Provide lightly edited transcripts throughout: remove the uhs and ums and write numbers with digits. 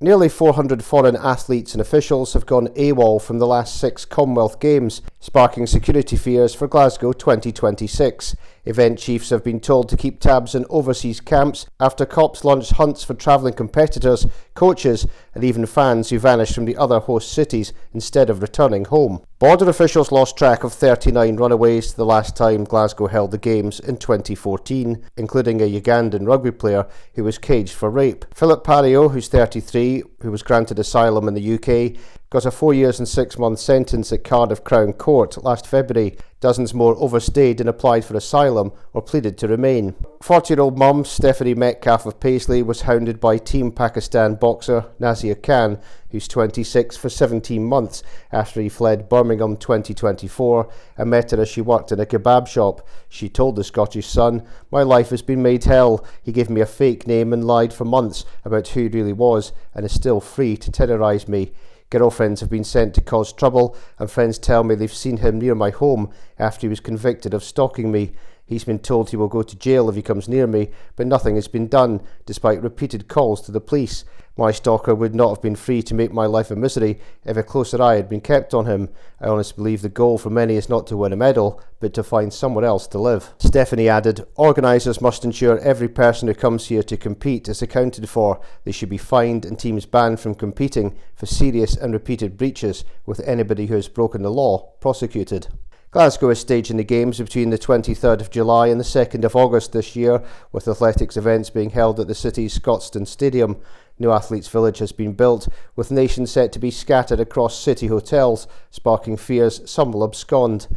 Nearly 400 foreign athletes and officials have gone AWOL from the last 6 Commonwealth Games, sparking security fears for Glasgow 2026. Event chiefs have been told to keep tabs on overseas camps after cops launched hunts for travelling competitors, coaches and even fans who vanished from the other host cities instead of returning home. Border officials lost track of 39 runaways the last time Glasgow held the Games in 2014, including a Ugandan rugby player who was caged for rape. Philip Pario, who's 33, who was granted asylum in the UK, got a 4 years and 6 month sentence at Cardiff Crown Court last February. Dozens more overstayed and applied for asylum or pleaded to remain. 40-year-old mum Stephanie Metcalf of Paisley was hounded by Team Pakistan boxer Nazir Khan, who's 26, for 17 months after he fled Birmingham 2024 and met her as she worked in a kebab shop. She told the Scottish Sun, "My life has been made hell. He gave me a fake name and lied for months about who he really was and is still free to terrorise me. Girlfriends have been sent to cause trouble, and friends tell me they've seen him near my home after he was convicted of stalking me. He's been told he will go to jail if he comes near me, but nothing has been done, despite repeated calls to the police. My stalker would not have been free to make my life a misery if a closer eye had been kept on him. I honestly believe the goal for many is not to win a medal, but to find somewhere else to live." Stephanie added, "Organisers must ensure every person who comes here to compete is accounted for. They should be fined and teams banned from competing for serious and repeated breaches, with anybody who has broken the law prosecuted." Glasgow is staging the Games between the 23rd of July and the 2nd of August this year, with athletics events being held at the city's Scotstoun Stadium. No Athletes Village has been built, with nations set to be scattered across city hotels, sparking fears some will abscond.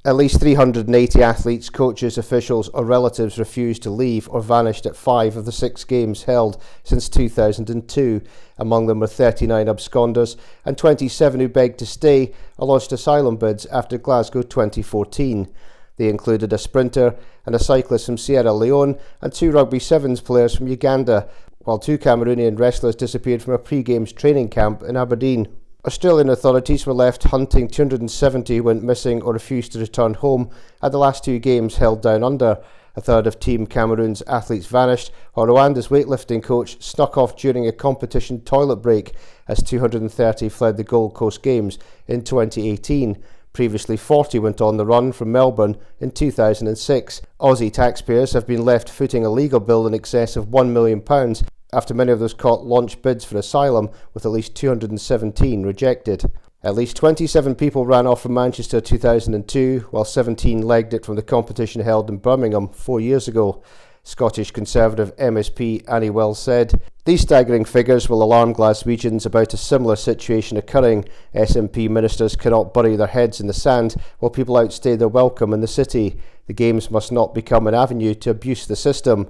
At least 380 athletes, coaches, officials or relatives refused to leave or vanished at 5 of the 6 games held since 2002. Among them were 39 absconders and 27 who begged to stay or lodged asylum bids after Glasgow 2014. They included a sprinter and a cyclist from Sierra Leone and 2 rugby sevens players from Uganda, while 2 Cameroonian wrestlers disappeared from a pre-games training camp in Aberdeen. Australian authorities were left hunting 270 who went missing or refused to return home at the last 2 games held down under. A third of Team Cameroon's athletes vanished, while Rwanda's weightlifting coach snuck off during a competition toilet break as 230 fled the Gold Coast Games in 2018. Previously, 40 went on the run from Melbourne in 2006. Aussie taxpayers have been left footing a legal bill in excess of £1 million after many of those caught launched bids for asylum, with at least 217 rejected. At least 27 people ran off from Manchester 2002, while 17 legged it from the competition held in Birmingham 4 years ago. Scottish Conservative MSP Annie Wells said, "These staggering figures will alarm Glaswegians about a similar situation occurring. SNP ministers cannot bury their heads in the sand while people outstay their welcome in the city. The Games must not become an avenue to abuse the system."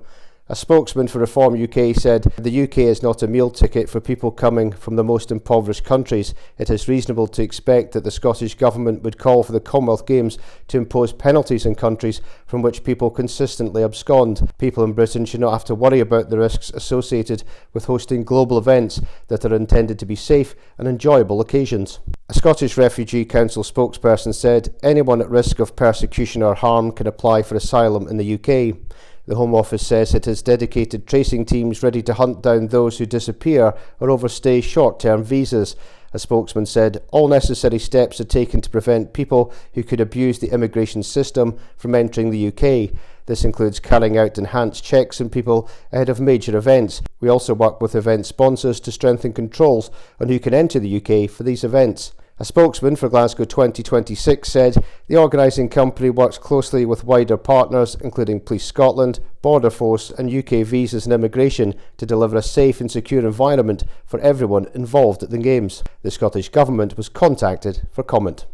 A spokesman for Reform UK said, "The UK is not a meal ticket for people coming from the most impoverished countries. It is reasonable to expect that the Scottish Government would call for the Commonwealth Games to impose penalties on countries from which people consistently abscond. People in Britain should not have to worry about the risks associated with hosting global events that are intended to be safe and enjoyable occasions." A Scottish Refugee Council spokesperson said, "Anyone at risk of persecution or harm can apply for asylum in the UK." The Home Office says it has dedicated tracing teams ready to hunt down those who disappear or overstay short-term visas. A spokesman said, "All necessary steps are taken to prevent people who could abuse the immigration system from entering the UK. This includes carrying out enhanced checks on people ahead of major events. We also work with event sponsors to strengthen controls on who can enter the UK for these events." A spokesman for Glasgow 2026 said the organising company works closely with wider partners, including Police Scotland, Border Force and UK Visas and Immigration, to deliver a safe and secure environment for everyone involved at the Games. The Scottish Government was contacted for comment.